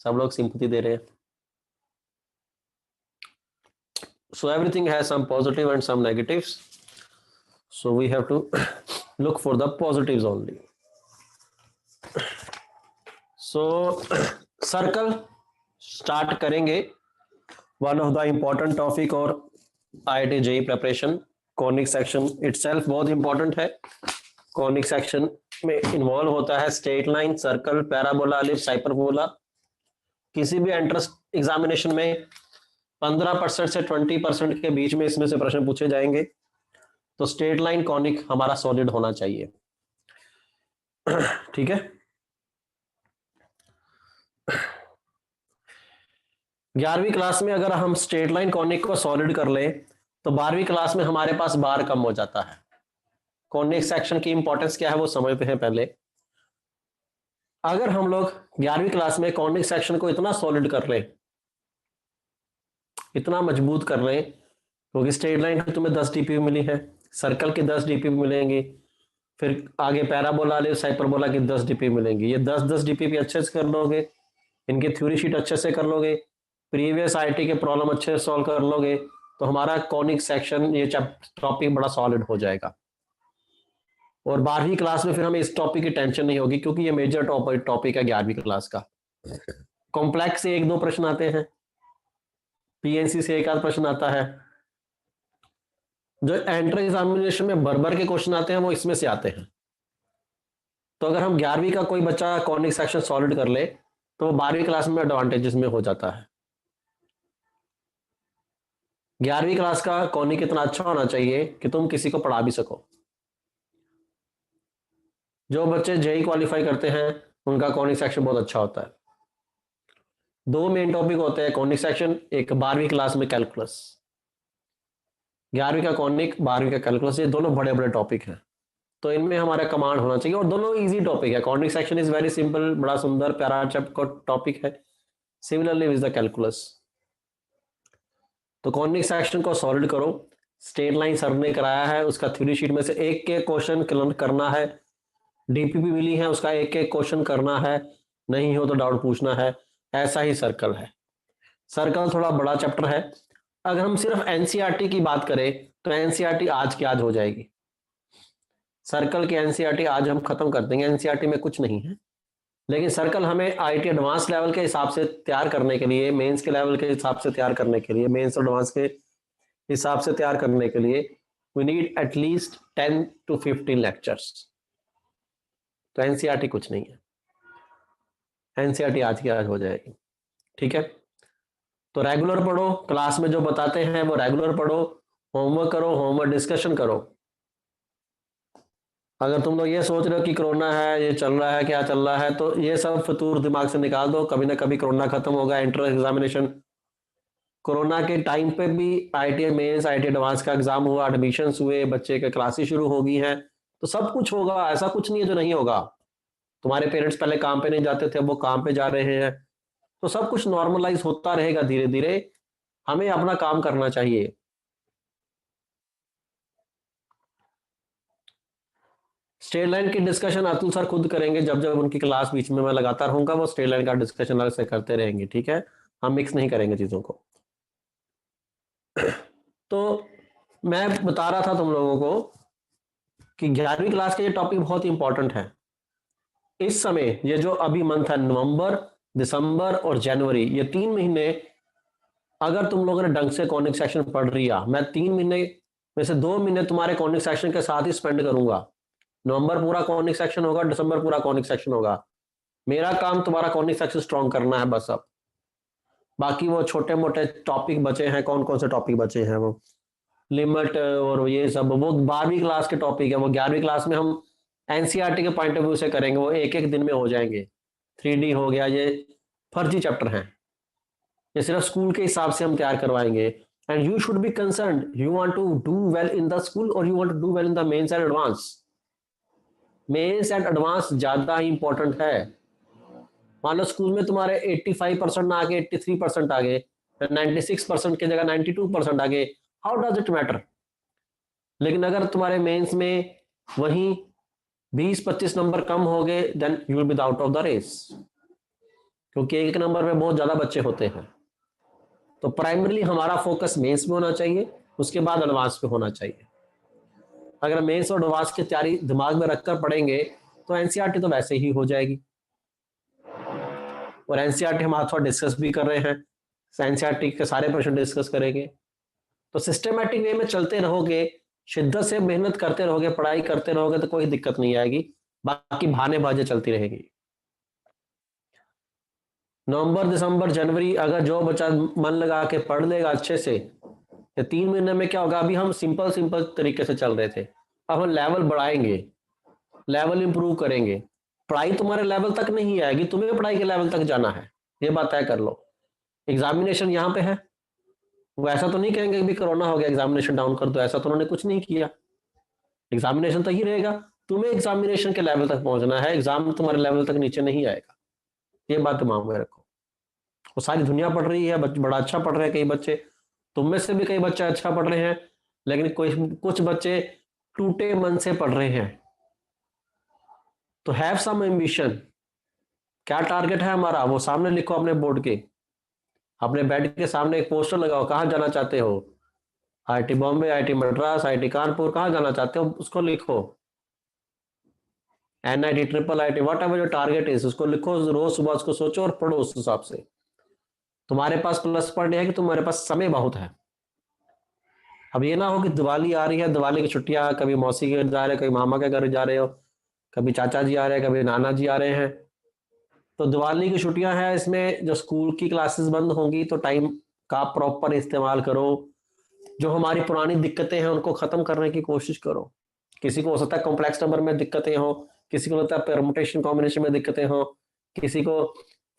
सब लोग सिंपैथी दे रहे हैं। So everything has some positive and some negatives. So we have to look for the positives only. So circle start करेंगे. One of the important topic और IIT JEE preparation conic section itself बहुत important है. Conic section में involve होता है straight line, circle, parabola, ellipse, hyperbola. किसी भी entrance examination में 15% से 20% के बीच में इसमें से प्रश्न पूछे जाएंगे. तो स्ट्रेट लाइन कॉनिक हमारा सॉलिड होना चाहिए. ठीक है. 11वीं क्लास में अगर हम स्ट्रेट लाइन कॉनिक को सॉलिड कर लें तो 12वीं क्लास में हमारे पास बार कम हो जाता है. कॉनिक सेक्शन की इंपॉर्टेंस क्या है वो समझते हैं पहले. अगर हम लोग 11वीं क्लास में कॉनिक सेक्शन को इतना सॉलिड कर लें, इतना मजबूत कर लें, क्योंकि स्ट्रेट लाइन की तुम्हें 10 डीपी मिली है, सर्कल की 10 डीपी मिलेंगी, फिर आगे पैराबोला, एलिप्स, हाइपरबोला की 10 डीपी मिलेंगी. ये 10-10 डीपी भी अच्छे से कर लोगे, इनकी थ्योरी शीट अच्छे से कर लोगे, प्रीवियस आईटी के प्रॉब्लम अच्छे से सॉल्व कर लोगे, तो हमारा कॉनिक सेक्शन ये टॉपिक बड़ा सॉलिड हो जाएगा. और 12वीं क्लास में फिर हमें इस टॉपिक की टेंशन नहीं होगी, क्योंकि ये मेजर टॉपिक है 11वीं क्लास का. कॉम्प्लेक्स से 1-2 प्रश्न आते हैं, पीएनसी से 1-8 प्रश्न आता है. जो एंट्रेंस एग्जामिनेशन में भर के क्वेश्चन आते हैं वो इसमें से आते हैं. तो अगर हम 11वीं का कोई बच्चा कॉनिक सेक्शन सॉलिड कर ले तो वो 12वीं क्लास में एडवांटेजेस में हो जाता है. 11वीं क्लास का कॉनिक इतना अच्छा होना चाहिए कि तुम किसी को पढ़ा भी सको. जो बच्चे जेई क्वालिफाई करते हैं उनका कॉनिक सेक्शन बहुत अच्छा होता है. 2 मेन टॉपिक होते हैं कॉनिक सेक्शन. एक 12वीं क्लास में कैलकुलस, 11वीं का कॉनिक, 12वीं का कैलकुलस, ये दोनों बड़े बड़े टॉपिक हैं. तो इनमें हमारा कमांड होना चाहिए और दोनों इजी टॉपिक है. Conic section is very simple, बड़ा सुंदर प्यारा का टॉपिक है. Similarly with the calculus. तो कॉनिक सेक्शन को सॉलिड करो. स्ट्रेट लाइन सर ने कराया है, उसका थ्योरी शीट में से एक क्वेश्चन करना है. डीपीपी मिली है, उसका एक क्वेश्चन करना है, नहीं हो तो डाउट पूछना है. ऐसा ही सर्कल है. सर्कल थोड़ा बड़ा चैप्टर है. अगर हम सिर्फ एनसीईआरटी की बात करें तो एनसीईआरटी आज की आज हो जाएगी. सर्कल की एनसीईआरटी आज हम खत्म कर देंगे. एनसीईआरटी में कुछ नहीं है, लेकिन सर्कल हमें आईटी एडवांस लेवल के हिसाब से तैयार करने के लिए, मेंस के लेवल के हिसाब से तैयार करने के लिए, मेंस एडवांस के हिसाब से तैयार करने के लिए we need at least 10 to 15 lectures. तो एनसीईआरटी कुछ नहीं है. एनसीईआरटी आज की आज हो जाएगी. ठीक है. तो रेगुलर पढ़ो, क्लास में जो बताते हैं वो रेगुलर पढ़ो, होमवर्क करो, होमवर्क डिस्कशन करो. अगर तुम लोग ये सोच रहे हो कि कोरोना है, ये चल रहा है, क्या चल रहा है, तो ये सब फतूर दिमाग से निकाल दो. कभी ना कभी कोरोना खत्म होगा. एंट्रेंस एग्जामिनेशन, कोरोना के टाइम पे भी आईटी मेंस, आईटी एडवांस का एग्जाम हुआ, एडमिशंस हुए, बच्चे के क्लासेस शुरू हो गई हैं. तो सब कुछ होगा, ऐसा कुछ नहीं है जो नहीं होगा. तुम्हारे पेरेंट्स पहले काम पे नहीं जाते थे, अब वो काम पे जा रहे हैं. तो सब कुछ नॉर्मलाइज होता रहेगा धीरे धीरे. हमें अपना काम करना चाहिए. स्ट्रेट लाइन की डिस्कशन अतुल सर खुद करेंगे. जब जब उनकी क्लास बीच में मैं लगातार रहूंगा, वो स्ट्रेट लाइन का डिस्कशन अलग से करते रहेंगे. ठीक है. हम मिक्स नहीं करेंगे चीजों को. तो मैं बता रहा था तुम लोगों को कि 11वीं क्लास का ये टॉपिक बहुत इंपॉर्टेंट है. इस समय ये जो अभी मंथ है, नवंबर, दिसंबर और जनवरी, ये 3 महीने अगर तुम लोगों ने ढंग से कॉनिक सेक्शन पढ़ लिया, मैं 3 महीने में से 2 महीने तुम्हारे कॉनिक सेक्शन के साथ ही स्पेंड करूंगा. नवंबर पूरा कॉनिक सेक्शन होगा, दिसंबर पूरा कॉनिक सेक्शन होगा. मेरा काम तुम्हारा कॉनिक सेक्शन स्ट्रॉन्ग करना है बस. अब बाकी वो छोटे मोटे टॉपिक बचे हैं, कौन कौन से टॉपिक बचे हैं, वो लिमिट और ये सब वो 12वीं क्लास के टॉपिक है. वो 11वीं क्लास में हम एनसीईआरटी के पॉइंट ऑफ व्यू से करेंगे. वो एक एक दिन में हो जाएंगे. 3D हो गया, ये फर्जी चैप्टर हैं. ये सिर्फ स्कूल के हिसाब से हम तैयार करवाएंगे. And you should be concerned, you want to do well in the school और you want to do well in the mains and advance. Mains and advance ज्यादा ही इंपॉर्टेंट है. मान लो स्कूल में तुम्हारे 85% ना आगे 83% आ गए, 96% की जगह 92% आ गए, हाउ डज इट मैटर. लेकिन अगर तुम्हारे मेंस में वही 20-25 नंबर कम हो गए, then you will be out of the race. क्योंकि एक नंबर में बहुत ज़्यादा बच्चे होते हैं। तो प्राइमरीली हमारा फोकस मेंस में होना चाहिए, उसके बाद एडवांस पे होना चाहिए। अगर मेंस और एडवांस की तैयारी दिमाग में रखकर पढ़ेंगे तो एनसीईआरटी तो वैसे ही हो जाएगी। और एनसीईआरटी हम आज थोड़ा डिस्कस भी कर रहे हैं, एनसीईआरटी के सारे प्रश्न डिस्कस करेंगे। तो सिस्टमेटिक वे में चलते रहोगे, शिद्दत से मेहनत करते रहोगे, पढ़ाई करते रहोगे तो कोई दिक्कत नहीं आएगी, बाकी बहानेबाजी चलती रहेगी। नवंबर, दिसंबर, जनवरी अगर जो बच्चा मन लगा के पढ़ लेगा अच्छे से, तो 3 महीने में क्या होगा, अभी हम सिंपल सिंपल तरीके से चल रहे थे, अब हम लेवल बढ़ाएंगे, लेवल इंप्रूव करेंगे। पढ़ाई तुम्हारे लेवल तक नहीं आएगी, तुम्हें पढ़ाई के लेवल तक जाना है, ये बात तय कर लो। एग्जामिनेशन यहाँ पे है, वो ऐसा तो नहीं कहेंगे कि कोरोना हो गया एग्जामिनेशन डाउन कर दो, ऐसा तो उन्होंने कुछ नहीं किया। एग्जामिनेशन तो ही रहेगा, तुम्हें एग्जामिनेशन के लेवल तक पहुंचना है, एग्जाम तुम्हारे लेवल तक नीचे नहीं आएगा, ये बात दिमाग में रखो। वो सारी दुनिया पढ़ रही है, बड़ा अच्छा पढ़ रहे हैं कई बच्चे, तुम में से भी कई बच्चे अच्छा पढ़ रहे हैं, लेकिन कुछ बच्चे टूटे मन से पढ़ रहे हैं। तो हैव सम एम्बिशन, क्या टारगेट है हमारा वो सामने लिखो अपने बोर्ड के, अपने बेड के सामने एक पोस्टर लगाओ, कहाँ जाना चाहते हो, IIT Bombay, IIT Madras, IIT Kanpur, कहाँ जाना चाहते हो उसको लिखो, NIT, triple IT, what ever जो टारगेट इज उसको लिखो, रोज सुबह उसको सोचो और पढ़ो उस हिसाब से। तुम्हारे पास प्लस पॉइंट है कि तुम्हारे पास समय बहुत है। अब ये ना हो कि दिवाली आ रही है, दिवाली की छुट्टियां, कभी मौसी के घर जा रहे हो, कभी मामा के घर जा रहे हो, कभी चाचा जी आ रहे हैं, कभी नाना जी आ रहे हैं, तो दिवाली की छुट्टियां हैं, इसमें जो स्कूल की क्लासेस बंद होंगी तो टाइम का प्रॉपर इस्तेमाल करो, जो हमारी पुरानी दिक्कतें हैं उनको खत्म करने की कोशिश करो। किसी को हो सकता है कॉम्प्लेक्स नंबर में दिक्कतें हो, किसी को लगता है परमुटेशन कॉम्बिनेशन में दिक्कतें हो, किसी को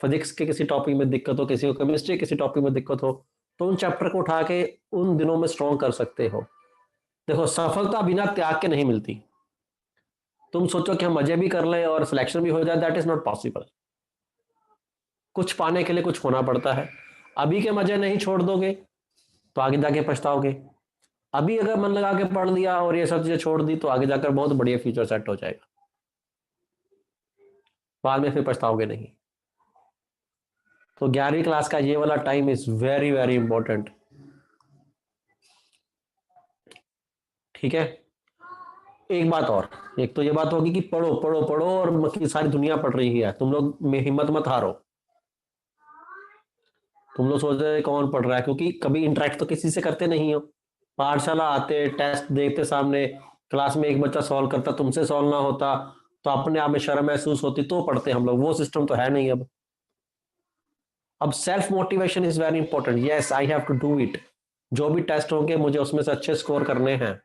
फिजिक्स के किसी टॉपिक में दिक्कत हो, किसी को केमिस्ट्री किसी टॉपिक में दिक्कत हो, तो उन चैप्टर को उठा के उन दिनों में स्ट्रॉन्ग कर सकते हो। देखो, सफलता बिना त्याग के नहीं मिलती। तुम सोचो कि हम मजे भी कर लें और सिलेक्शन भी हो जाए, दैट इज नॉट पॉसिबल। कुछ पाने के लिए कुछ होना पड़ता है। अभी के मजे नहीं छोड़ दोगे तो आगे जाके पछताओगे। अभी अगर मन लगा के पढ़ लिया और ये सब चीजें छोड़ दी तो आगे जाकर बहुत बढ़िया फ्यूचर सेट हो जाएगा, बाद में फिर पछताओगे नहीं। तो 11वीं क्लास का ये वाला time is very very important, ठीक है। एक बात और, एक तो ये बात होगी कि पढ़ो पढ़ो पढ़ो और बाकी सारी दुनिया पढ़ रही है, तुम लोग में हिम्मत मत हारो। तुम लोग सोच रहे कौन पढ़ रहा है, क्योंकि कभी इंटरेक्ट तो किसी से करते नहीं हो। पाठशाला आते, टेस्ट देखते, सामने क्लास में एक बच्चा सॉल्व करता, तुमसे सॉल्व ना होता तो अपने आप में शर्म महसूस होती तो पढ़ते हम लोग, वो सिस्टम तो है नहीं अब self motivation is very important, yes I have to do it, जो भी टेस्ट होंगे मुझे उसमें से अच्छे स्कोर करने हैं।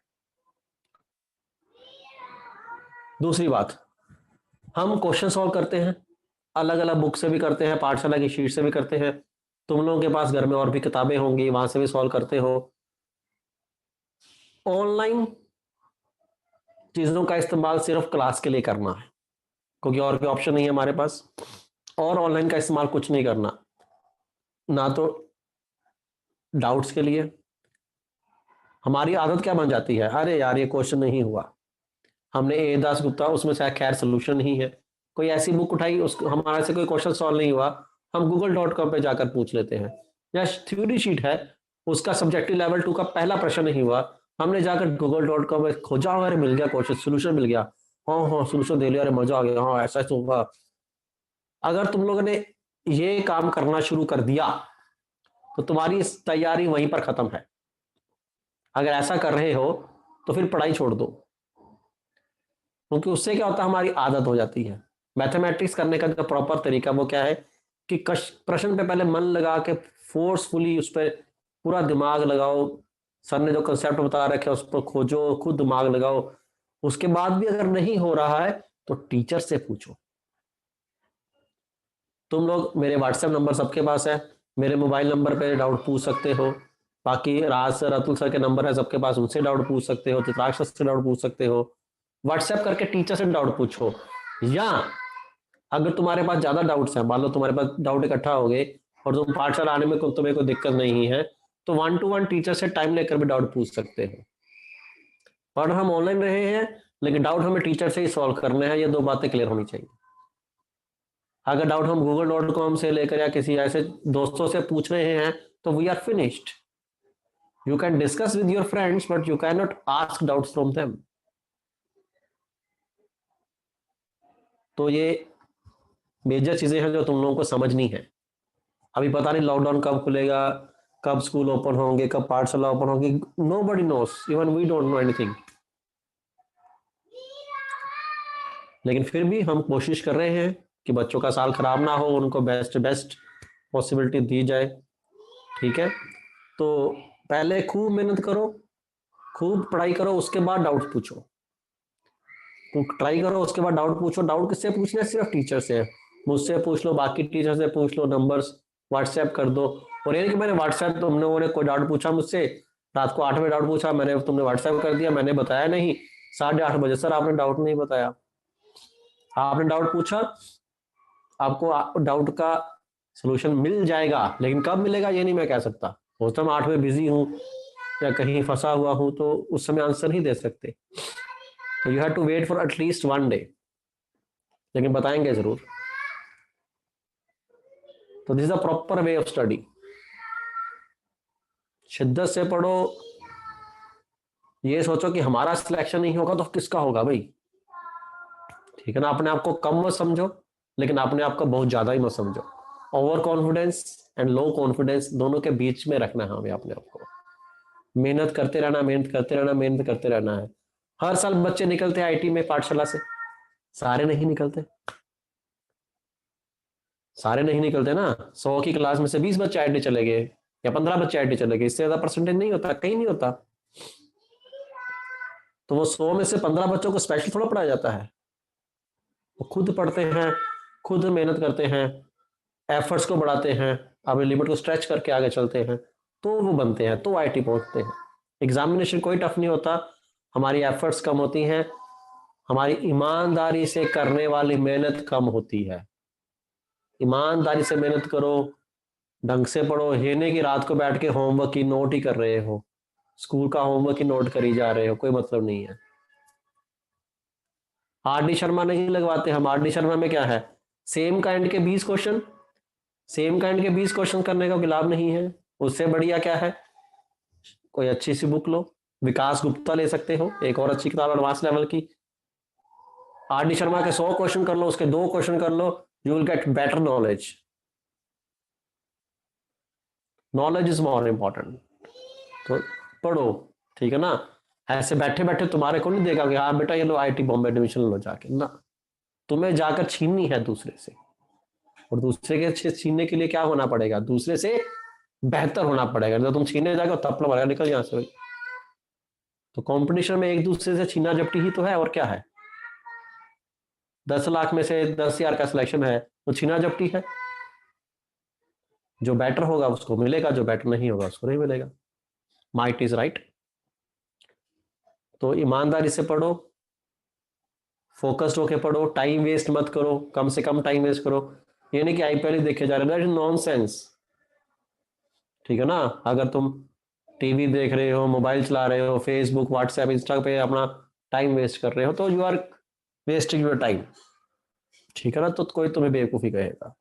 दूसरी बात, हम क्वेश्चन सॉल्व करते हैं, अलग अलग बुक से भी करते हैं, पाठशाला की शीट से भी करते हैं, तुम लोगों के पास घर में और भी किताबें होंगी, वहां से भी सॉल्व करते हो। ऑनलाइन चीजों का इस्तेमाल सिर्फ क्लास के लिए करना है, क्योंकि और कोई ऑप्शन नहीं है हमारे पास, और ऑनलाइन का इस्तेमाल कुछ नहीं करना, ना तो डाउट्स के लिए। हमारी आदत क्या बन जाती है, अरे यार ये क्वेश्चन नहीं हुआ, हमने ए दास गुप्ता उसमें से खैर सोल्यूशन नहीं है, कोई ऐसी बुक उठाई उस हमारे से कोई क्वेश्चन सॉल्व नहीं हुआ, हम google.com पे जाकर पूछ लेते हैं। या थ्योरी शीट है, उसका सब्जेक्टिव लेवल 2 का पहला प्रश्न नहीं हुआ, हमने जाकर google.com पे खोजा, अरे मिल गया क्वेश्चन, सोल्यूशन मिल गया, हाँ हाँ सोल्यूशन दे लिया, अरे मजा आ गया, हाँ ऐसा ही होगा। अगर तुम लोगों ने ये काम करना शुरू कर दिया तो तुम्हारी तैयारी वहीं पर खत्म है। अगर ऐसा कर रहे हो तो फिर पढ़ाई छोड़ दो, क्योंकि उससे क्या होता है, हमारी आदत हो जाती है। मैथमेटिक्स करने का जो प्रॉपर तरीका वो क्या है कि प्रश्न पे पहले मन लगा के फोर्सफुली उस पर पूरा दिमाग लगाओ, सर ने जो कंसेप्ट बता रखे उस पर खोजो, खुद दिमाग लगाओ, उसके बाद भी अगर नहीं हो रहा है तो टीचर से पूछो। तुम लोग, मेरे व्हाट्सएप नंबर सबके पास है, मेरे मोबाइल नंबर पे डाउट पूछ सकते हो, बाकी राज सर, अतुल सर के नंबर है सबके पास, उनसे डाउट पूछ सकते हो, चित्राक्ष से डाउट पूछ सकते हो, व्हाट्सएप करके टीचर से डाउट पूछो। या अगर तुम्हारे पास ज्यादा डाउट्स हैं, मान लो तुम्हारे पास डाउट इकट्ठा हो गए और तुम पाठशाला आने में तुम्हें कोई दिक्कत नहीं है, तो 1-to-1 टीचर से टाइम लेकर भी डाउट पूछ सकते हो। पढ़ हम ऑनलाइन रहे हैं, लेकिन डाउट हमें टीचर से ही सॉल्व करने हैं, ये दो बातें क्लियर होनी चाहिए। अगर डाउट हम google.com से लेकर या किसी ऐसे दोस्तों से पूछ रहे हैं तो we are finished. You can discuss with your friends but you can not ask doubts from them. तो ये मेजर चीजें हैं जो तुम लोगों को समझनी है. अभी पता नहीं लॉकडाउन कब खुलेगा, कब स्कूल ओपन होंगे, कब पाठशाला ओपन होंगे. Nobody knows, even we don't know anything. लेकिन फिर भी हम कोशिश कर रहे हैं कि बच्चों का साल खराब ना हो, उनको बेस्ट बेस्ट पॉसिबिलिटी दी जाए. ठीक है, तो पहले खूब मेहनत करो, खूब पढ़ाई करो, उसके बाद डाउट पूछो. तो ट्राई करो, उसके बाद डाउट पूछो. डाउट किससे पूछना है? सिर्फ टीचर से. मुझसे पूछ लो, बाकी टीचर से पूछ लो, नंबर्स व्हाट्सएप कर दो. और ये नहीं कि मैंने व्हाट्सएप, तुम लोगों ने कोई डाउट पूछा मुझसे, रात को 8 बजे डाउट पूछा, मैंने तुमने व्हाट्सएप कर दिया, मैंने बताया नहीं 8:30 बजे. सर आपने डाउट नहीं बताया. आपने डाउट पूछा, आपको डाउट का सोल्यूशन मिल जाएगा, लेकिन कब मिलेगा ये नहीं मैं कह सकता. हो तो मैं 8 बजे बिजी हूँ या कहीं फंसा हुआ हूँ तो उस समय आंसर नहीं दे सकते. तो you have to wait for at least 1 day, लेकिन बताएंगे जरूर. तो this is a proper way of study. शिद्दत से पढ़ो. ये सोचो कि हमारा सिलेक्शन नहीं होगा तो किसका होगा भाई. ठीक है ना, अपने आप को कम मत समझो, लेकिन अपने आप को बहुत ज्यादा ही मत समझो. Over confidence and low confidence दोनों के बीच में रखना है हमें अपने आप को. मेहनत करते रहना, मेहनत करते रहना, मेहनत करते रहना है. हर साल बच्चे निकलते हैं आईटी में पाठशाला से. सारे नहीं निकलते, सारे नहीं निकलते ना. 100 की क्लास में से 20 बच्चे आईटी चले गए या 15 बच्चे आईटी चले गए, इससे ज्यादा परसेंटेज नहीं होता, कहीं नहीं होता. तो वो 100 में से 15 बच्चों को स्पेशल थोड़ा पढ़ाया जाता है. वो खुद पढ़ते हैं, खुद मेहनत करते हैं, एफर्ट्स को बढ़ाते हैं, अपने लिमिट को स्ट्रेच करके आगे चलते हैं, तो वो बनते हैं, तो आईटी पहुंचते हैं. एग्जामिनेशन कोई टफ नहीं होता. हमारी एफर्ट्स कम होती हैं, हमारी ईमानदारी से करने वाली मेहनत कम होती है. ईमानदारी से मेहनत करो, ढंग से पढ़ो. ये नहीं कि रात को बैठ के होमवर्क की नोट ही कर रहे हो, स्कूल का होमवर्क ही नोट करी जा रहे हो, कोई मतलब नहीं है. आर डी शर्मा नहीं लगवाते हम. आर डी शर्मा में क्या है? सेम काइंड के 20 क्वेश्चन, सेम काइंड के 20 क्वेश्चन करने का कोई लाभ नहीं है. उससे बढ़िया क्या है, कोई अच्छी सी बुक लो. विकास गुप्ता ले सकते हो, एक और अच्छी किताब एडवांस लेवल की. आर डी शर्मा के 100 क्वेश्चन कर लो, उसके 2 क्वेश्चन कर लो, you will get better knowledge. Knowledge is more important. तो पढ़ो, ठीक है ना. ऐसे बैठे बैठे तुम्हारे को नहीं देगा कि हाँ बेटा ये लो आईटी बॉम्बे एडमिशन लो जाके ना. तुम्हें जाकर छीननी है दूसरे से. और दूसरे के छीनने के लिए क्या होना पड़ेगा? दूसरे से बेहतर होना पड़ेगा. जब तुम छीनने जाओगे तब पड़ेगा निकल यहाँ से भाई. तो कंपटीशन में एक दूसरे से छीना झपटी ही तो है, और क्या है. 10 लाख में से 10,000 का सिलेक्शन है तो छीना झपटी है. जो बेटर होगा उसको मिलेगा, जो बेटर नहीं होगा उसको नहीं मिलेगा. Might is right. तो ईमानदारी से पढ़ो, फोकस्ड होके पढ़ो, टाइम वेस्ट मत करो, कम से कम टाइम वेस्ट करो. ये नहीं कि आईपीएल ही देखे जा रहे, दैट इज नॉनसेंस. ठीक है ना. अगर तुम टीवी देख रहे हो, मोबाइल चला रहे हो, फेसबुक व्हाट्सएप इंस्टा पे अपना टाइम वेस्ट कर रहे हो, तो you are wasting your time. ठीक है ना. तो कोई तुम्हें बेवकूफी कहेगा.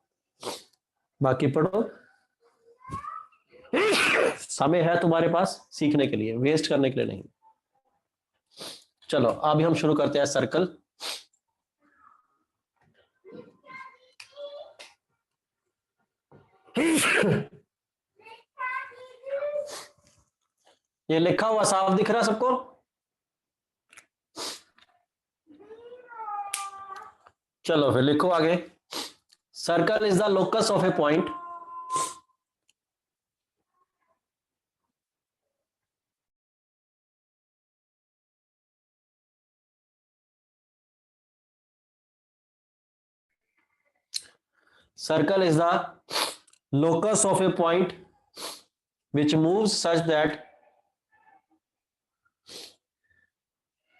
बाकी पढ़ो, समय है तुम्हारे पास सीखने के लिए, वेस्ट करने के लिए नहीं. चलो अभी हम शुरू करते हैं सर्कल. ये लिखा हुआ साफ दिख रहा है सबको? चलो फिर लिखो आगे. Circle is the locus of a point circle is the locus of a point which moves such that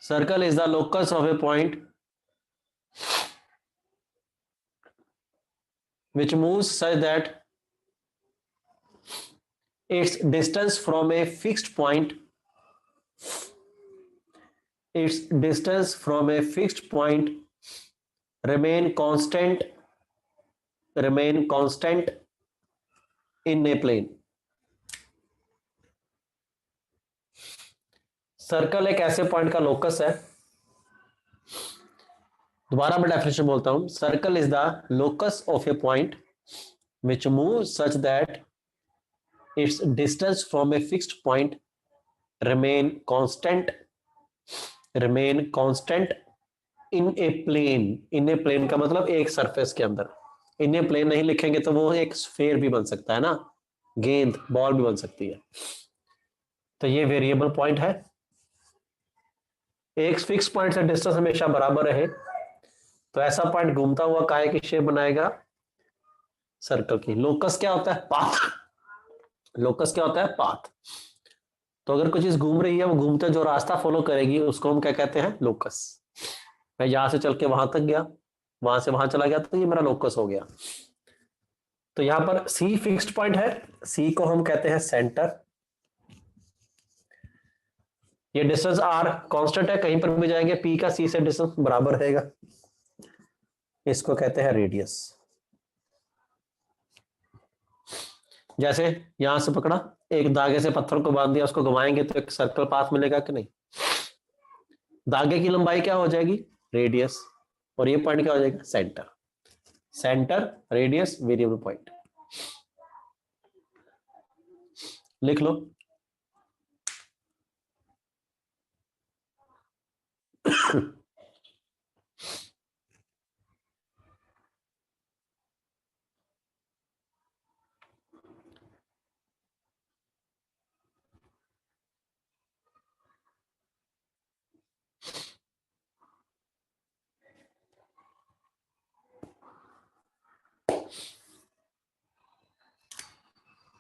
circle is the locus of a point which moves such that its distance from a fixed point remain constant remain constant in a plane. Circle एक ऐसे point का locus है, दोबारा मैं definition बोलता हूं, circle is the locus of a point which move such that its distance from a fixed point remain constant in a plane. In a plane का मतलब एक सरफेस के अंदर. इन ए प्लेन नहीं लिखेंगे तो वो एक स्फेयर भी बन सकता है ना, गेंद बॉल भी बन सकती है. तो ये वेरिएबल पॉइंट है. एक फिक्स पॉइंट से डिस्टेंस हमेशा बराबर रहे तो ऐसा पॉइंट घूमता हुआ काय की शेप बनाएगा, सर्कल की. लोकस क्या होता है? पाथ. लोकस क्या होता है? पाथ. तो अगर कोई चीज घूम रही है, वो घूमते जो रास्ता फॉलो करेगी उसको हम क्या कहते हैं? लोकस. मैं यहां से चल के वहां तक गया, वहां से वहां चला गया, तो ये मेरा लोकस हो गया. तो यहां पर सी फिक्स्ड पॉइंट है, सी को हम कहते हैं सेंटर. ये डिस्टेंस आर कांस्टेंट है, कहीं पर भी जाएंगे पी का सी से डिस्टेंस बराबर रहेगा. इसको कहते हैं रेडियस. जैसे यहां से पकड़ा, एक धागे से पत्थर को बांध दिया, उसको घुमाएंगे तो एक सर्कल पाथ मिलेगा कि नहीं? धागे की लंबाई क्या हो जाएगी? रेडियस. और ये पॉइंट क्या हो जाएगा? Centre. Centre, radius, variable point. लिख लो.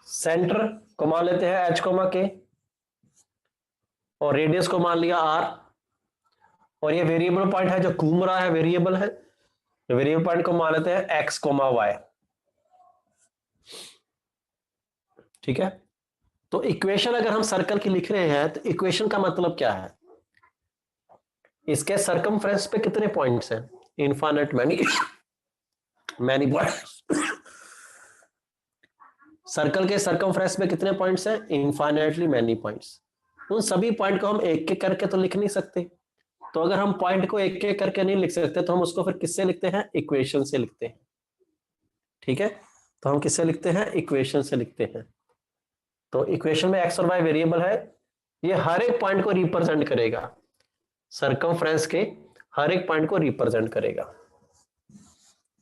सेंटर को मान लेते हैं एच कोमा के, और रेडियस को मान लिया आर. और ये वेरिएबल पॉइंट है जो घूम रहा है, वेरिएबल है. वेरिएबल पॉइंट को मान लेते हैं एक्स कोमा वाई. ठीक है. तो इक्वेशन अगर हम सर्कल की लिख रहे हैं तो इक्वेशन का मतलब क्या है? इसके सरकमफ्रेंस पे कितने पॉइंट्स हैं? Infinite many many points. Circle के सरकमफ्रेंस पे कितने पॉइंट्स हैं? Infinitely many points. उन सभी पॉइंट को हम एक एक करके तो लिख नहीं सकते. तो अगर हम पॉइंट को एक एक करके नहीं लिख सकते तो हम उसको फिर किससे लिखते हैं? इक्वेशन से लिखते हैं. ठीक है. तो हम किससे लिखते हैं? इक्वेशन से लिखते हैं. तो इक्वेशन में एक्स और वाई वेरिएबल है, ये हर एक पॉइंट को रिप्रेजेंट करेगा. सरकमफ्रेंस के हर एक पॉइंट को रिप्रेजेंट करेगा.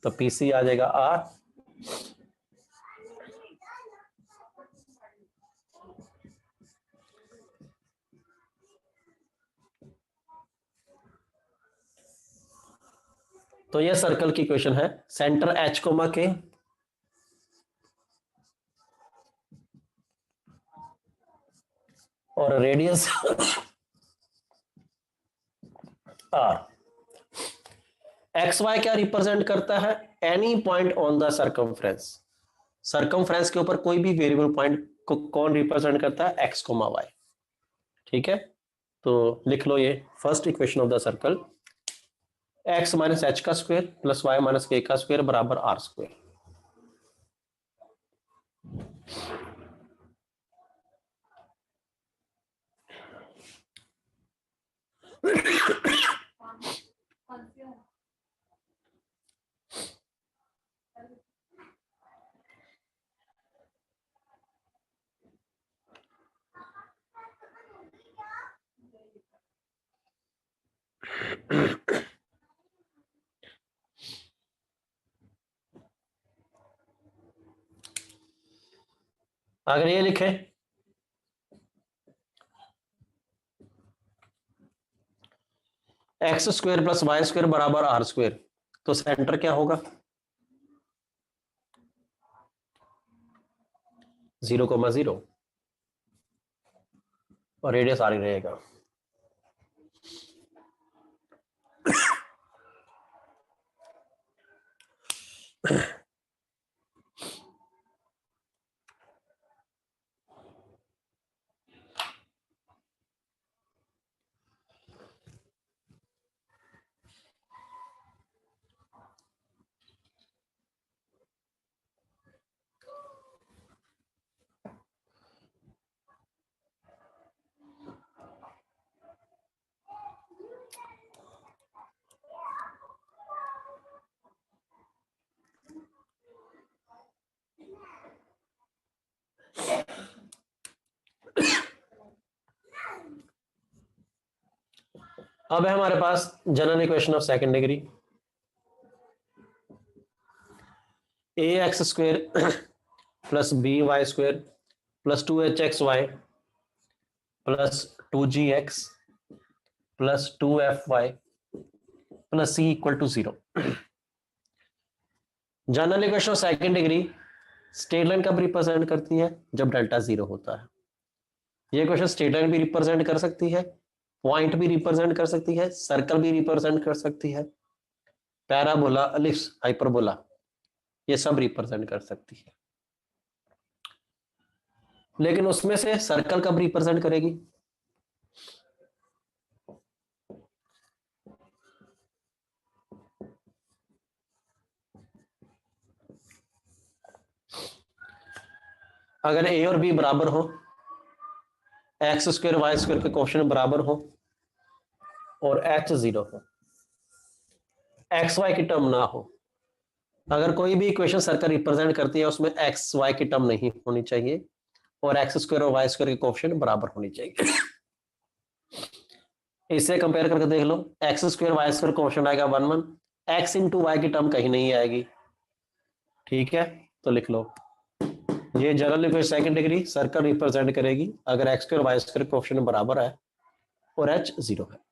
तो पीसी आ जाएगा आर. तो यह सर्कल की इक्वेशन है. सेंटर एच कोमा के, और रेडियस आर. एक्स वाई क्या रिप्रेजेंट करता है? Any point on the circumference. Circumference के ऊपर कोई भी वेरिएबल पॉइंट को कौन रिप्रेजेंट करता है? X comma y. ठीक है. तो लिख लो ये first equation of the circle, x minus h का square plus y minus k का स्क्वायर बराबर आर स्क्वायर. अगर ये लिखे x square plus Y square बराबर आर स्क्वायर, तो सेंटर क्या होगा? 0,0 और रेडियस आर ही रहेगा. अब है हमारे पास general equation of second degree, A X square plus B Y square plus 2hxy plus 2gx plus 2fy plus C equal to 0। General equation of second degree straight line कब represent करती है? जब delta 0 होता है। ये question straight line भी represent कर सकती है, पॉइंट भी रिप्रेजेंट कर सकती है, सर्कल भी रिप्रेजेंट कर सकती है, पैराबोला, एलिप्स, हाइपरबोला, ये सब रिप्रेजेंट कर सकती है। लेकिन उसमें से सर्कल कब रिप्रेजेंट करेगी? अगर ए और बी बराबर हो, एक्स स्क्वायर वाई स्क्वायर के कोएफिशिएंट बराबर हो और एच 0 हो, एक्स वाई की टर्म ना हो। अगर कोई भी इक्वेशन सर्कल रिप्रेजेंट करती है उसमें एक्स वाई की टर्म नहीं होनी चाहिए और एक्स स्क्वायर और वाई स्क्वायर के कोएफिशिएंट बराबर होनी चाहिए। इसे कंपेयर करके देख लो, X square Y square coefficient आएगा 1 1, एक्स इंटू वाई की टर्म कहीं नहीं आएगी। ठीक है, तो लिख लो ये general equation second degree circle represent करेगी अगर X square Y square coefficient बराबर है और एच 0 है।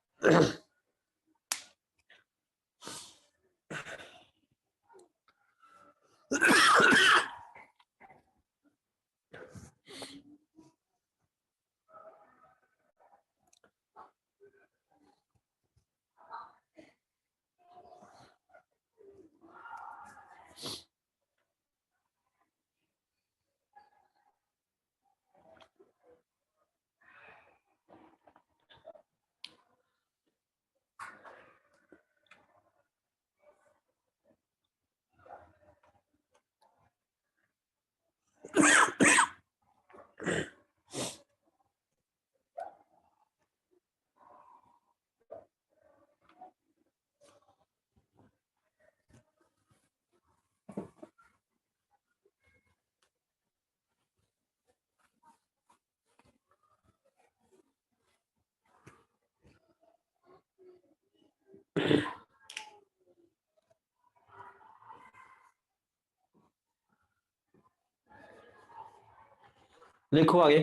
लिखो आगे,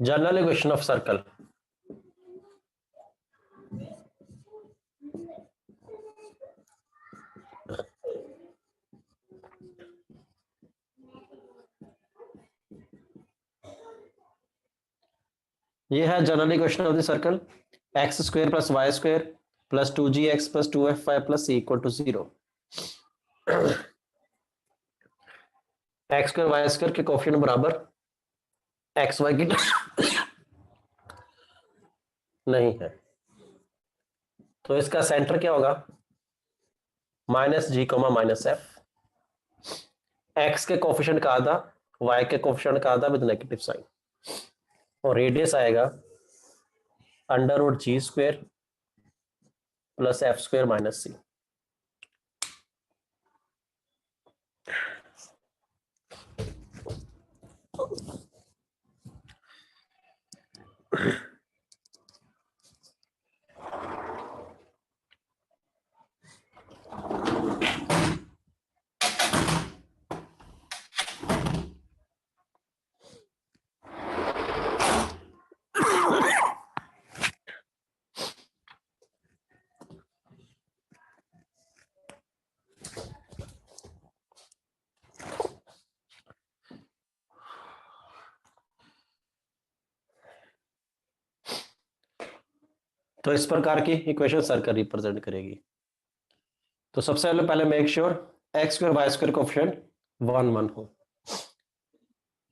जनरल इक्वेशन ऑफ सर्कल। ये है general equation of the circle, X square plus Y square plus 2gx plus 2fy plus C equal to 0। X square Y square के coefficient बराबर एक्स वाई की नहीं है, तो इसका सेंटर क्या होगा? Minus G comma minus F. X के कोएफिशिएंट का आधा, वाई के कोएफिशिएंट का आधा विद नेगेटिव साइन, और रेडियस आएगा under root G square plus F square minus सी। तो इस प्रकार की इक्वेशन सर्कल रिप्रेजेंट करेगी। तो सबसे पहले make sure x square Y square coefficient 1 1 हो,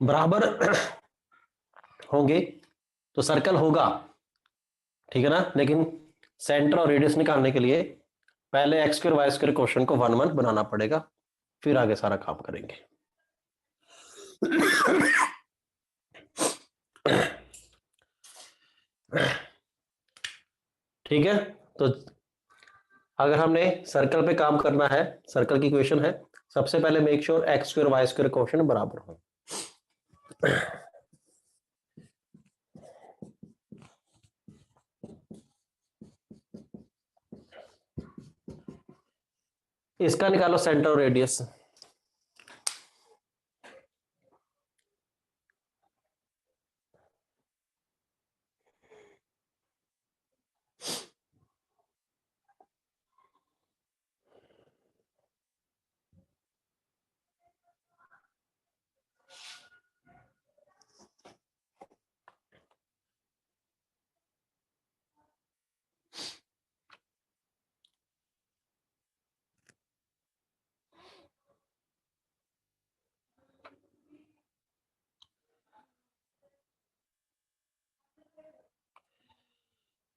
बराबर होंगे तो सर्कल होगा, ठीक है ना। लेकिन सेंटर और रेडियस निकालने के लिए पहले x square Y square coefficient को 1 1 बनाना पड़ेगा, फिर आगे सारा काम करेंगे। ठीक है, तो अगर हमने सर्कल पे काम करना है, सर्कल की इक्वेशन है, सबसे पहले make sure x square Y square coefficient बराबर हो। इसका निकालो सेंटर और रेडियस।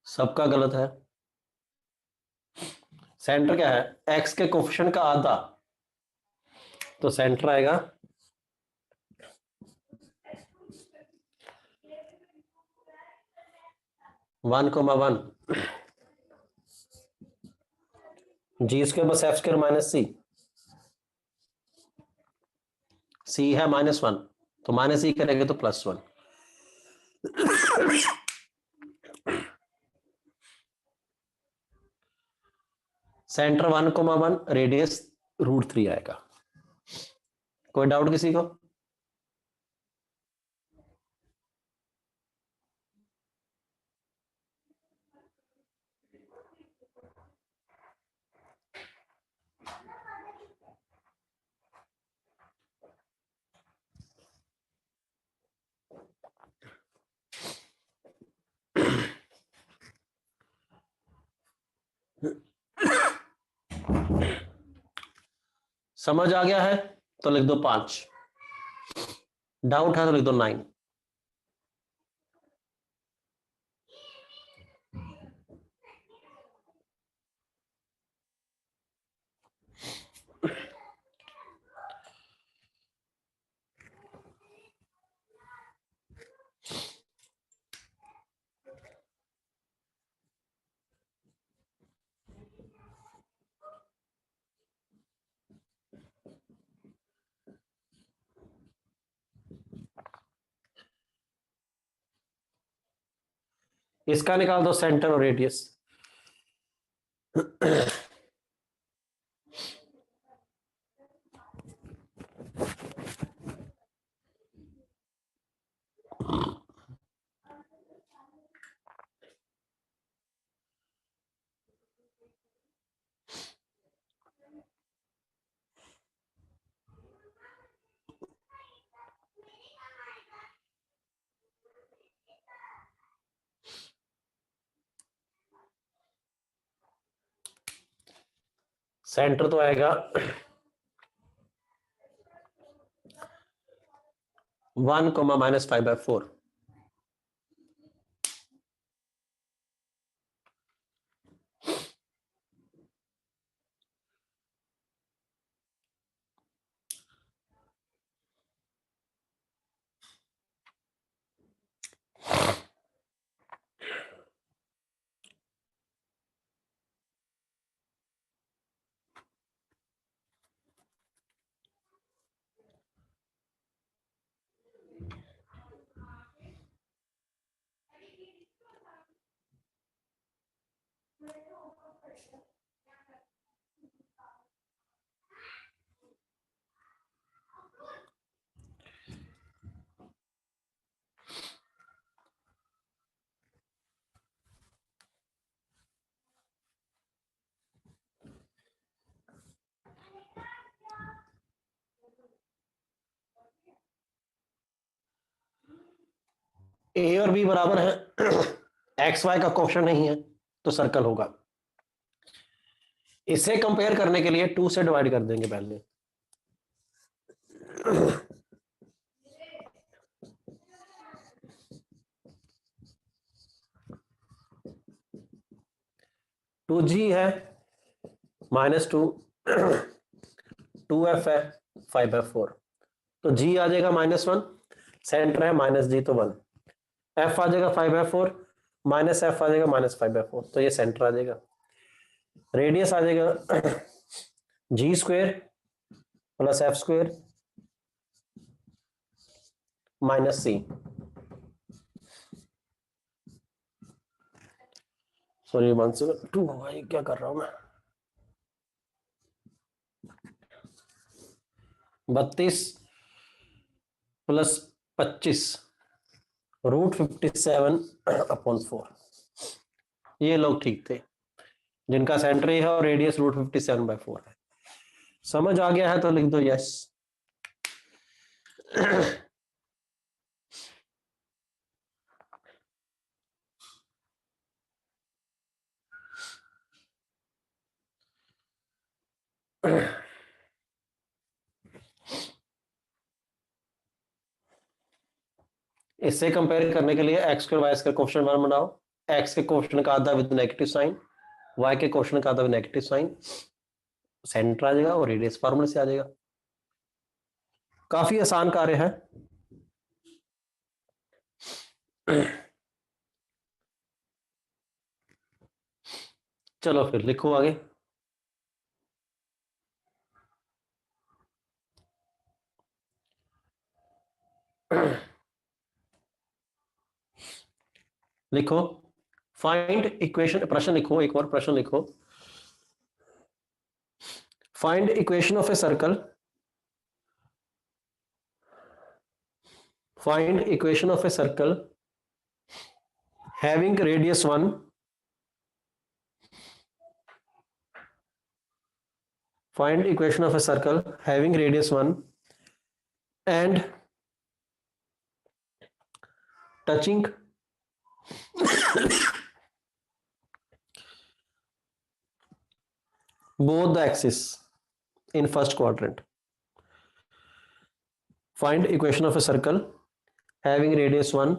सबका गलत है। सेंटर क्या है? एक्स के कोफिशिएंट का आधा, तो सेंटर आएगा 1,1 जी स्क्वायर बस एफ स्क्वायर माइनस सी। सी है -1, तो माइनस सी करेंगे तो +1। सेंटर 1,1, रेडियस √3 आएगा। कोई डाउट किसी को? समझ आ गया है तो लिख दो 5, डाउट है तो लिख दो 9। इसका निकाल दो सेंटर और रेडियस। सेंटर तो आएगा 1, -5/4। ए और बी बराबर है, एक्स वाई का क्वेश्चन नहीं है तो सर्कल होगा। इसे कंपेयर करने के लिए 2 से डिवाइड कर देंगे पहले। (2g) है -2, 2f है 5/4, तो g आ जाएगा -1, सेंटर है -g तो 1, f आ जाएगा 5/4, -f आ जाएगा -5/4, तो ये सेंटर आ जाएगा। रेडियस आ जाएगा g² + f² -c। Sorry 1 second, 2 होगा, ये क्या कर रहा हूं मैं। 32 प्लस 25 √57/4। ये लोग ठीक थे जिनका सेंटर है और रेडियस √57/4 है। समझ आ गया है तो लिख दो यस। इससे कंपेयर करने के लिए x square Y square coefficient 1 बनाओ। एक्स के कोएफिशिएंट का आधा विद नेगेटिव साइन, वाई के कोएफिशिएंट का आधा विद नेगेटिव साइन, सेंटर आ जाएगा और रेडियस फार्मूले से आ जाएगा। काफी आसान कार्य है। चलो फिर लिखो आगे। लिखो फाइंड इक्वेशन, प्रश्न लिखो, एक और प्रश्न लिखो। Find equation of a circle, find equation of a circle having radius 1 find equation of a circle having radius 1 and touching both the axes in first quadrant. Find equation of a circle having radius 1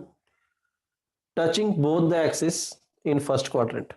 touching both the axes in first quadrant.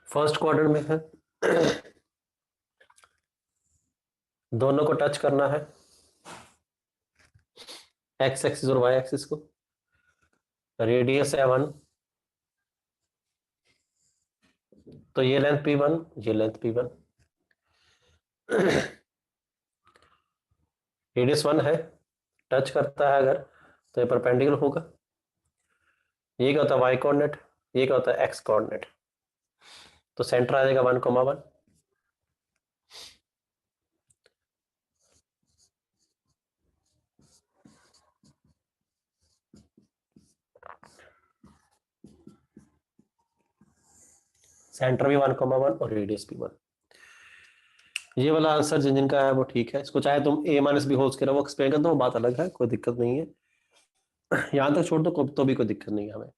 First quadrant में है, दोनों को touch करना है, x axis और Y axis को। Radius है 1, तो ये लेंथ P1, ये लेंथ P1। रेडियस 1 है, टच करता है अगर तो ये परपेंडिकुलर होगा। ये क्या होता है वाई कोऑर्डिनेट, ये क्या होता है एक्स कोऑर्डिनेट। तो सेंटर आ जाएगा 1,1। सेंटर भी 1,1 और रेडियस भी 1। ये वाला आंसर जिन जिनका है वो ठीक है। इसको चाहे तुम a minus b whole square वो एक्सप्लेन कर दो, बात अलग है, कोई दिक्कत नहीं है। यहां तक छोड़ दो तो भी कोई दिक्कत नहीं है हमें।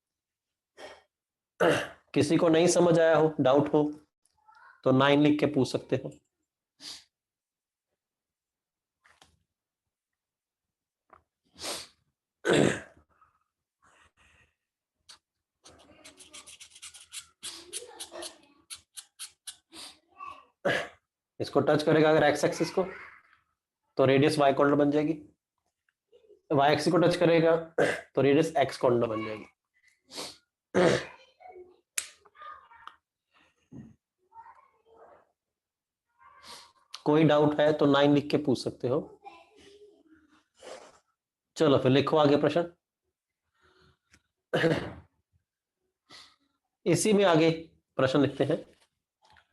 किसी को नहीं समझ आया हो, डाउट हो, तो 9 लिख के पूछ सकते हो। इसको टच करेगा अगर एक्स एक्सिस को तो रेडियस वाई कोऑर्डिनेट बन जाएगी, वाई एक्सिस को टच करेगा तो रेडियस एक्स कोऑर्डिनेट बन जाएगी। कोई डाउट है तो 9 लिख के पूछ सकते हो। चलो फिर लिखो आगे प्रश्न। इसी में आगे प्रश्न लिखते हैं।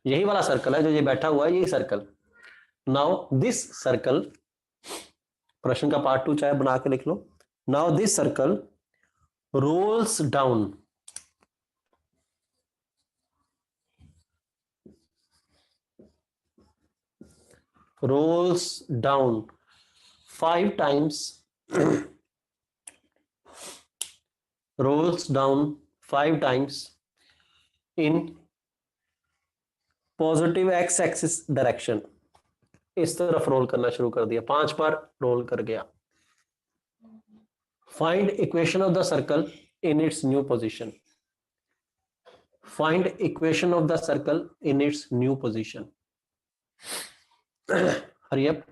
यही वाला सर्कल है जो ये बैठा हुआ है, यही सर्कल। नाउ दिस सर्कल, प्रश्न का पार्ट 2 चाहे बना के लिख लो। Now this circle rolls down rolls down 5 times rolls down 5 times in positive X axis direction. इस तरफ रोल करना शुरू कर दिया, 5 बार रोल कर गया। Find equation of the circle in its new position. Find equation of the circle in its new position. Hurry up.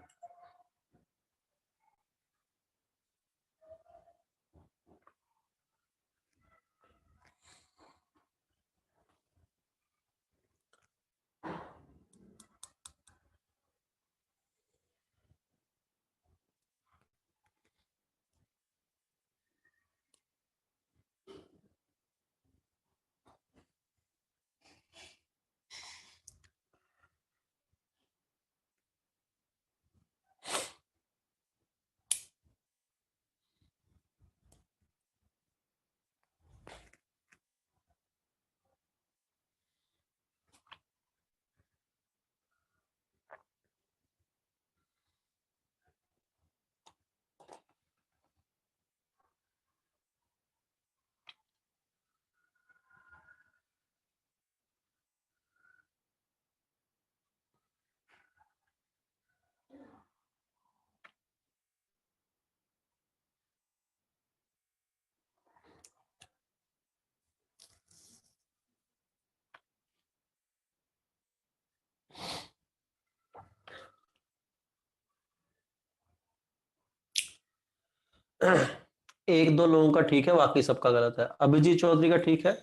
एक दो लोगों का ठीक है, बाकी सबका गलत है। अभिजीत चौधरी का ठीक है,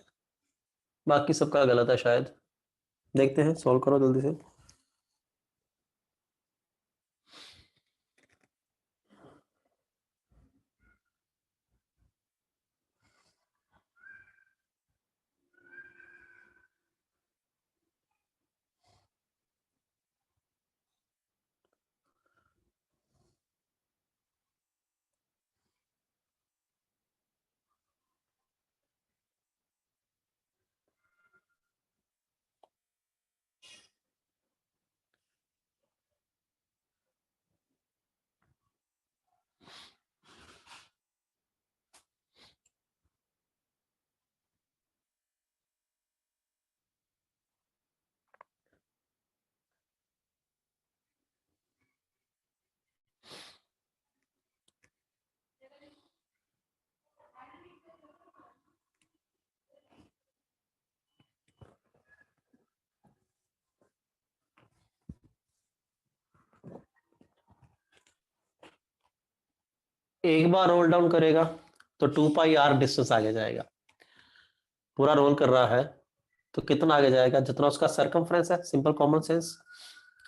बाकी सबका गलत है शायद। देखते हैं, सॉल्व करो जल्दी से। एक बार रोल डाउन करेगा तो 2 पाई आर डिस्टेंस आगे जाएगा। पूरा रोल कर रहा है तो कितना आगे जाएगा? जितना उसका सरकमफ्रेंस है। सिंपल कॉमन सेंस,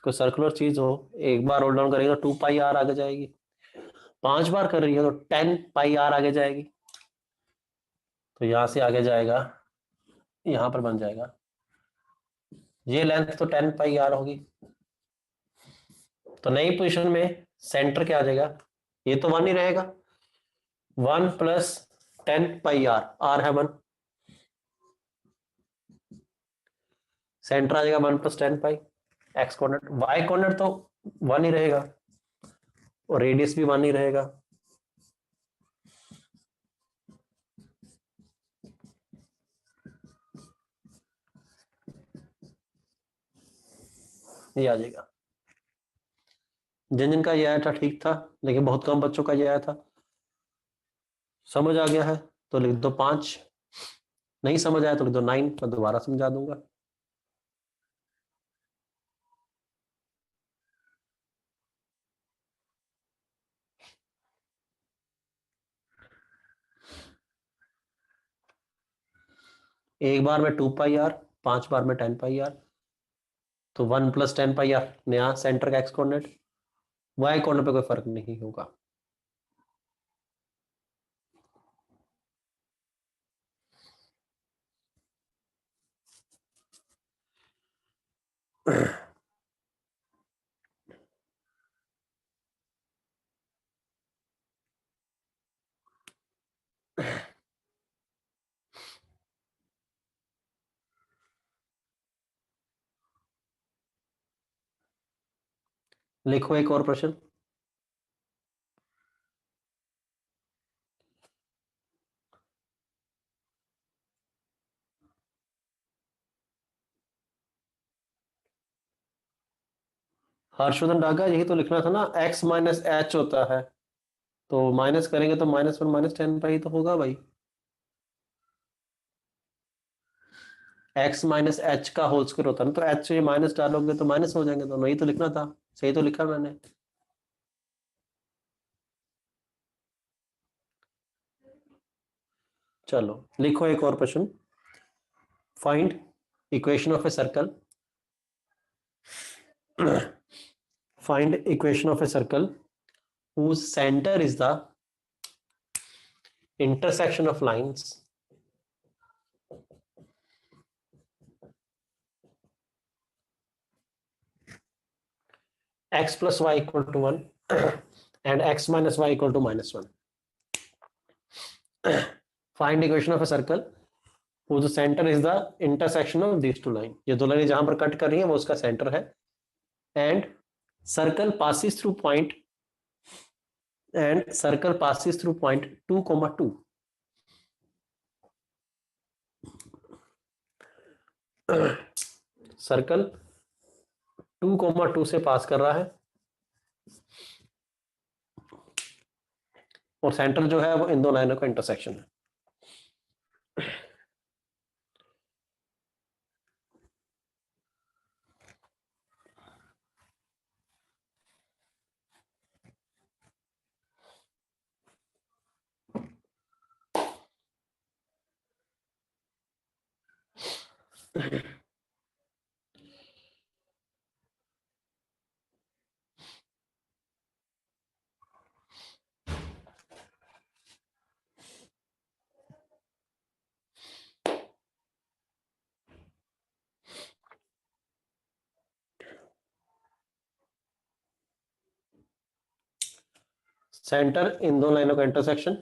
कोई सर्कुलर चीज हो, एक बार रोल डाउन करेगा 2 पाई आर आगे जाएगी। 5 बार कर रही है तो 10 पाई आर आगे जाएगी। तो यहां से आगे जाएगा, यहां पर बन जाएगा। ये लेंथ तो 10 पाई आर होगी। तो नई पोजिशन में सेंटर क्या आ जाएगा? ये तो 1 ही रहेगा। 1 प्लस 10 पाई आर, आर है 1। सेंटर आ जाएगा 1+10 पाई एक्स कोऑर्डिनेट, वाई कोऑर्डिनेट तो 1 ही रहेगा और रेडियस भी 1 ही रहेगा। ये आ जाएगा। जिन जिन का ये आया था ठीक था, लेकिन बहुत कम बच्चों का ये आया था। समझ आ गया है तो लिख दो 5, नहीं समझ आया तो लिख दो 9, मैं दोबारा समझा दूंगा। एक बार में 2 पाई आर, 5 बार में 10 पाई आर, तो 1+10 पाई आर नया सेंटर का एक्स कोऑर्डिनेट, वाई कोऑर्डिनेट पे कोई फर्क नहीं होगा। लिखो एक और प्रश्न। हर्षवर्धन डागा, यही तो लिखना था ना, x माइनस एच होता है, तो माइनस करेंगे तो -1 -10 पाई तो होगा भाई। x माइनस एच का होल स्क्वायर होता है ना, तो एच से माइनस डालोगे तो माइनस हो जाएंगे, तो नहीं तो लिखना था, सही तो लिखा मैंने। चलो लिखो एक और प्रश्न। Find equation of a circle, find equation of a circle whose center is the intersection of lines x plus y equal to 1 and x minus y equal to -1. Find equation of a circle whose center is the intersection of these two lines. ये दो लाइनें जहां पर cut कर रही हैं वो उसका सेंटर है, and circle passes through point 2, 2. Circle 2, 2 से पास कर रहा है और सेंटर जो है वो इन दो लाइनों का इंटरसेक्शन है। सेंटर इन दो लाइनों का इंटरसेक्शन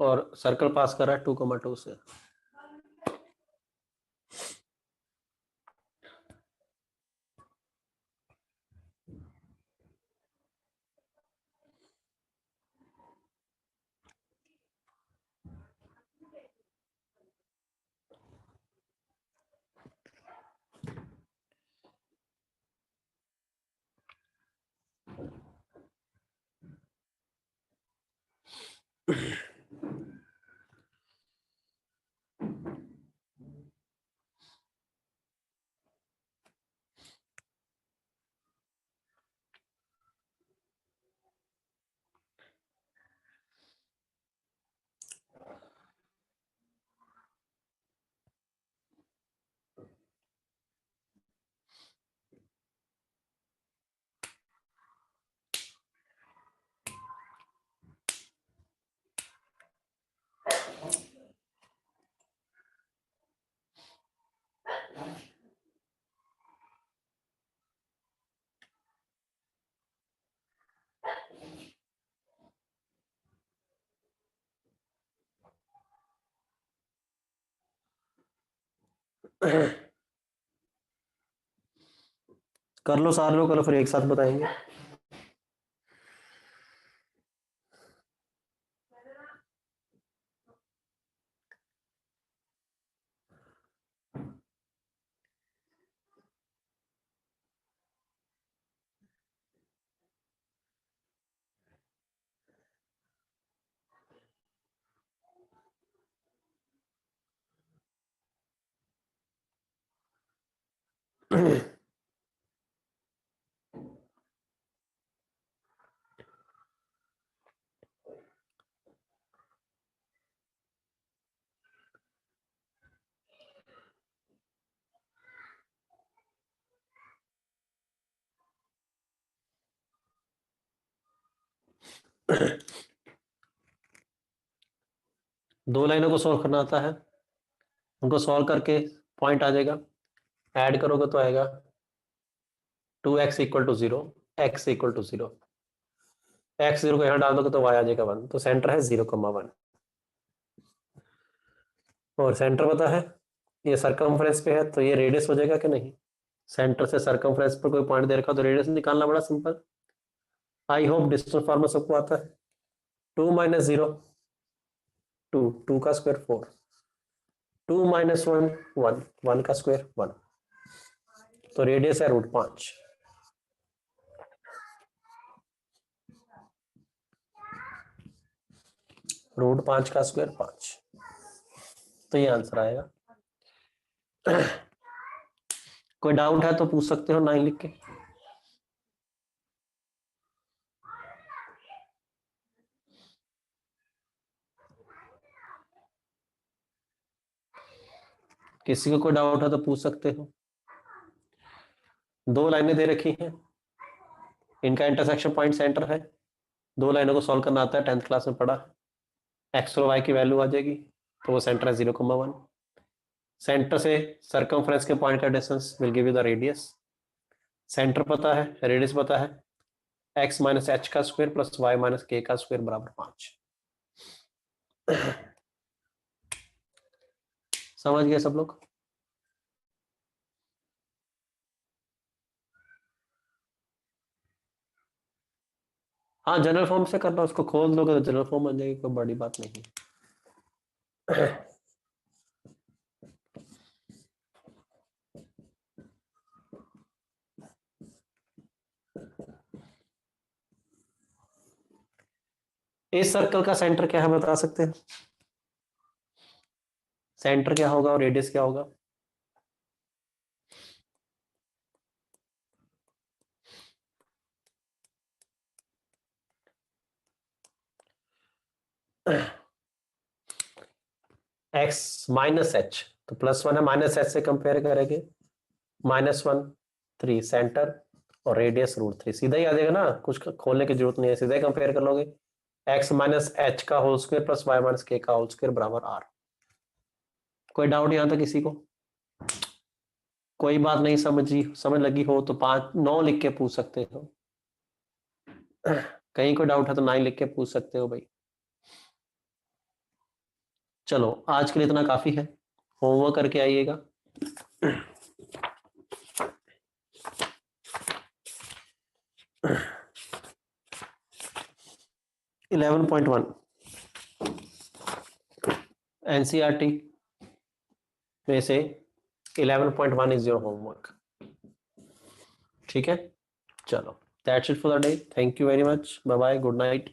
और सर्कल पास कर रहा है 2, 2 से। कर लो सारे लोग, करो फिर एक साथ बताएंगे। दो लाइनों को सॉल्व करना आता है, उनको सॉल्व करके पॉइंट आ जाएगा, ऐड करोगे तो आएगा 2x equal to 0, x equal to 0, x 0 को यहाँ डाल दोगे तो y आ जाएगा 1, तो सेंटर है 0,1। और सेंटर पता है, ये सरकमफ्रेंस पे है तो ये रेडियस हो जाएगा कि नहीं। सेंटर से सरकमफ्रेंस पर कोई पॉइंट दे रखा तो रेडियस निकालना बड़ा simple. I hope distance formula सबको आता है। 2 - 0 2, 2 का स्क्वायर 4, 2 - 1 1, 1 का स्क्वायर 1, तो रेडियस है √5। √5 का स्क्वायर 5, तो ये आंसर आएगा। कोई डाउट है तो पूछ सकते हो 9 लिख के। किसी को कोई डाउट है तो पूछ सकते हो। दो लाइनें दे रखी हैं, इनका इंटरसेक्शन पॉइंट सेंटर है, दो लाइनों को सॉल्व करना आता है, 10th क्लास में पढ़ा। एक्स और वाई की वैल्यू आ जाएगी, तो वो सेंटर है 0,1। सेंटर से सरकमफ्रेंस के पॉइंट का distance will give you the radius. Centre पता है, रेडियस पता है, x - h का स्क्वायर प्लस y - k का स्क्वायर बराबर 5। समझ गए सब लोग? हाँ, जनरल फॉर्म से करना, उसको खोल दोगे तो जनरल फॉर्म बन जाएगी, कोई बड़ी बात नहीं। इस सर्कल का सेंटर क्या है बता सकते हैं? सेंटर क्या होगा और रेडियस क्या होगा? x - h, तो +1 है, -h से कंपेयर करेंगे, -1 3 सेंटर और रेडियस √3, सीधा ही आ जाएगा ना, कुछ खोलने की जरूरत नहीं है, सीधा ही कंपेयर कर लोगे। x - h का whole square plus y - k का होल स्क्वायर बराबर r। कोई डाउट यहाँ तक किसी को? कोई बात नहीं, समझ लगी हो तो 9 लिख के पूछ सकते हो। कहीं कोई डाउट है तो 9 लिख के पूछ सकते हो भाई। चलो आज के लिए इतना काफी है, होमवर्क करके आइएगा। 11.1 एनसीईआरटी में से 11.1 इज योर होमवर्क। ठीक है, चलो that's it for the day, thank you very much, bye bye, good night.